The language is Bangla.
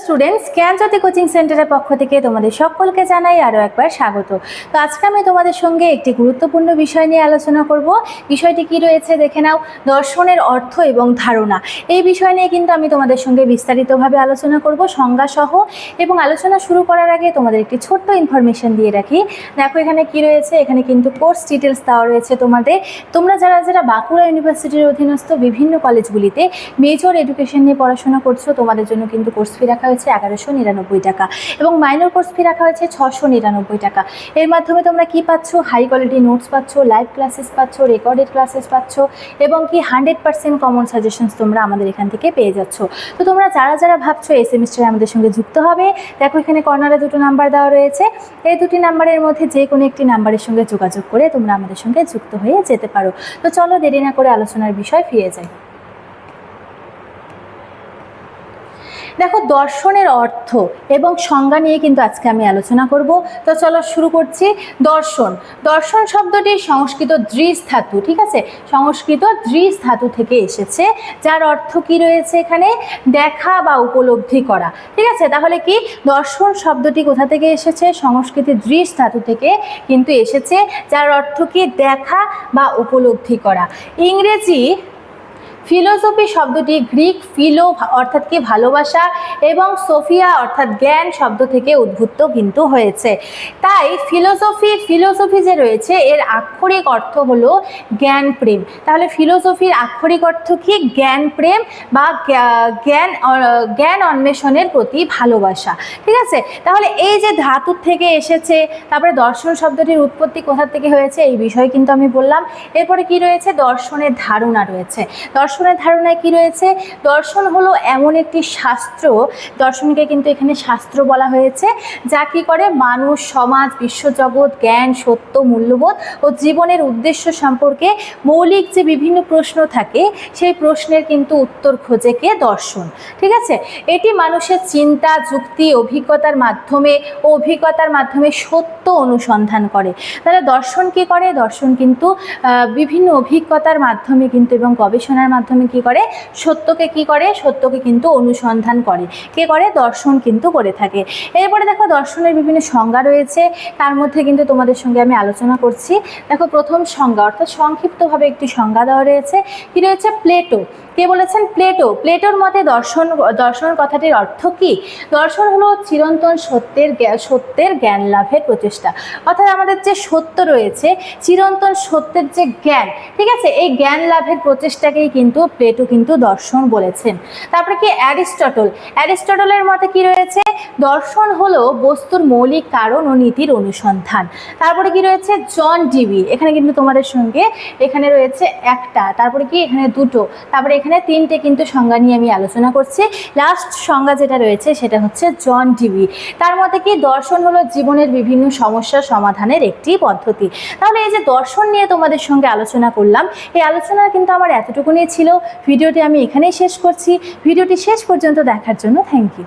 স্টুডেন্টস, জ্ঞানজ্যোতি কোচিং সেন্টারের পক্ষ থেকে তোমাদের সকলকে জানাই আরও একবার স্বাগত। তো আজকে আমি তোমাদের সঙ্গে একটি গুরুত্বপূর্ণ বিষয় নিয়ে আলোচনা করব। বিষয়টি কি রয়েছে দেখে নাও, দর্শনের অর্থ এবং ধারণা। এই বিষয় নিয়ে কিন্তু আমি তোমাদের সঙ্গে বিস্তারিতভাবে আলোচনা করব সংজ্ঞা সহ। এবং আলোচনা শুরু করার আগে তোমাদের একটি ছোট্ট ইনফরমেশন দিয়ে রাখি। দেখো এখানে কি রয়েছে, এখানে কিন্তু কোর্স ডিটেলস দেওয়া রয়েছে তোমাদের। তোমরা যারা বাঁকুড়া ইউনিভার্সিটির অধীনস্থ বিভিন্ন কলেজগুলিতে মেজর এডুকেশন নিয়ে পড়াশোনা করছো, তোমাদের জন্য কিন্তু কোর্স ফি রাখা হয়েছে 1199 টাকা এবং মাইনর কোর্স ফি রাখা হয়েছে 699 টাকা। এর মাধ্যমে তোমরা কি পাচ্ছ? হাই কোয়ালিটি নোটস পাচ্ছ, লাইভ ক্লাসেস পাচ্ছ, রেকর্ডেড ক্লাসেস পাচ্ছ এবং কি 100% কমন সাজেশনস তোমরা আমাদের এখান থেকে পেয়ে যাচ্ছ। তো তোমরা যারা ভাবছো এই সেমিস্টারে আমাদের সঙ্গে যুক্ত হবে, দেখো এখানে কর্নারে দুটো নাম্বার দেওয়া রয়েছে। এই দুটি নাম্বারের মধ্যে যে কোনো একটি নাম্বারের সঙ্গে যোগাযোগ করে তোমরা আমাদের সঙ্গে যুক্ত হয়ে যেতে পারো। তো চলো দেরি না করে আলোচনার বিষয় ফিরে যাই। দেখো, দর্শনের অর্থ এবং সংজ্ঞা নিয়ে কিন্তু আজকে আমি আলোচনা করব। তো চলো শুরু করছি। দর্শন শব্দটি সংস্কৃত দৃশ ধাতু, ঠিক আছে, সংস্কৃত দৃশ ধাতু থেকে এসেছে, যার অর্থ কি রয়েছে এখানে? দেখা বা উপলব্ধি করা, ঠিক আছে। তাহলে কি দর্শন শব্দটি কোথা থেকে এসেছে? সংস্কৃত দৃশ ধাতু থেকে কিন্তু এসেছে, যার অর্থ কি? দেখা বা উপলব্ধি করা। ইংরেজি ফিলোসফি শব্দটি গ্রিক ফিলো অর্থাৎ কি ভালোবাসা এবং সোফিয়া অর্থাৎ জ্ঞান শব্দ থেকে উদ্ভূত কিন্তু হয়েছে। তাই ফিলোসফি যে রয়েছে এর আক্ষরিক অর্থ হলো জ্ঞান প্রেম। তাহলে ফিলোসফির আক্ষরিক অর্থ কি? জ্ঞান প্রেম বা জ্ঞান অন্বেষণের প্রতি ভালোবাসা, ঠিক আছে। তাহলে এই যে ধাতুর থেকে এসেছে, তারপরে দর্শন শব্দটির উৎপত্তি কোথা থেকে হয়েছে এই বিষয় কিন্তু আমি বললাম। এরপরে কি রয়েছে? দর্শনের ধারণা রয়েছে। দর্শনের ধারণায় কি রয়েছে? দর্শন হলো এমন একটি শাস্ত্র, দর্শনকে কিন্তু এখানে শাস্ত্র বলা হয়েছে, যা কি করে? মানুষ, সমাজ, বিশ্বজগৎ, জ্ঞান, সত্য, মূল্যবোধ ও জীবনের উদ্দেশ্য সম্পর্কে মৌলিক যে বিভিন্ন প্রশ্ন থাকে সেই প্রশ্নের কিন্তু উত্তর খোঁজে কে? দর্শন, ঠিক আছে। এটি মানুষের চিন্তা, যুক্তি, অভিজ্ঞতার মাধ্যমে সত্য অনুসন্ধান করে। তাহলে দর্শন কি করে? দর্শন কিন্তু বিভিন্ন অভিজ্ঞতার মাধ্যমে কিন্তু এবং গবেষণার মাধ্যমে কি করে? সত্যকে কি করে? সত্যকে কিন্তু অনুসন্ধান করে। কে করে? দর্শন কিন্তু করে থাকে। এরপরে দেখো দর্শনের বিভিন্ন সংজ্ঞা রয়েছে, তার মধ্যে কিন্তু তোমাদের সঙ্গে আমি আলোচনা করছি। দেখো প্রথম সংজ্ঞা অর্থাৎ সংক্ষিপ্তভাবে একটি সংজ্ঞা দেওয়া রয়েছে। কি রয়েছে? প্লেটো। কে বলেছেন? প্লেটোর মতে দর্শন কথাটির অর্থ কি? দর্শন হলো চিরন্তন সত্যের জ্ঞান লাভের প্রচেষ্টা। অর্থাৎ আমাদের যে সত্য রয়েছে, চিরন্তন সত্যের যে জ্ঞান, ঠিক আছে, এই জ্ঞান লাভের প্রচেষ্টাকেই কিন্তু প্লেটো কিন্তু দর্শন বলেছেন। তারপরে কি? অ্যারিস্টটলের মতে কি রয়েছে? দর্শন হলো বস্তুর মৌলিক কারণ ও নীতির অনুসন্ধান। তারপরে কি রয়েছে? John Dewey. এখানে কিন্তু তোমাদের সঙ্গে এখানে রয়েছে একটা, তারপরে কি এখানে দুটো, তারপরে এখানে তিনটে কিন্তু সংজ্ঞা নিয়ে আমি আলোচনা করছি। লাস্ট সংজ্ঞা যেটা রয়েছে সেটা হচ্ছে জন ডিউই। তার মতে কি? দর্শন হলো জীবনের বিভিন্ন সমস্যা সমাধানের একটি পদ্ধতি। তাহলে এই যে দর্শন নিয়ে তোমাদের সঙ্গে আলোচনা করলাম, এই আলোচনা কিন্তু আমার এতটুকুনি ছিল। ভিডিওটি আমি এখানেই শেষ করছি। ভিডিওটি শেষ পর্যন্ত দেখার জন্য থ্যাংক ইউ।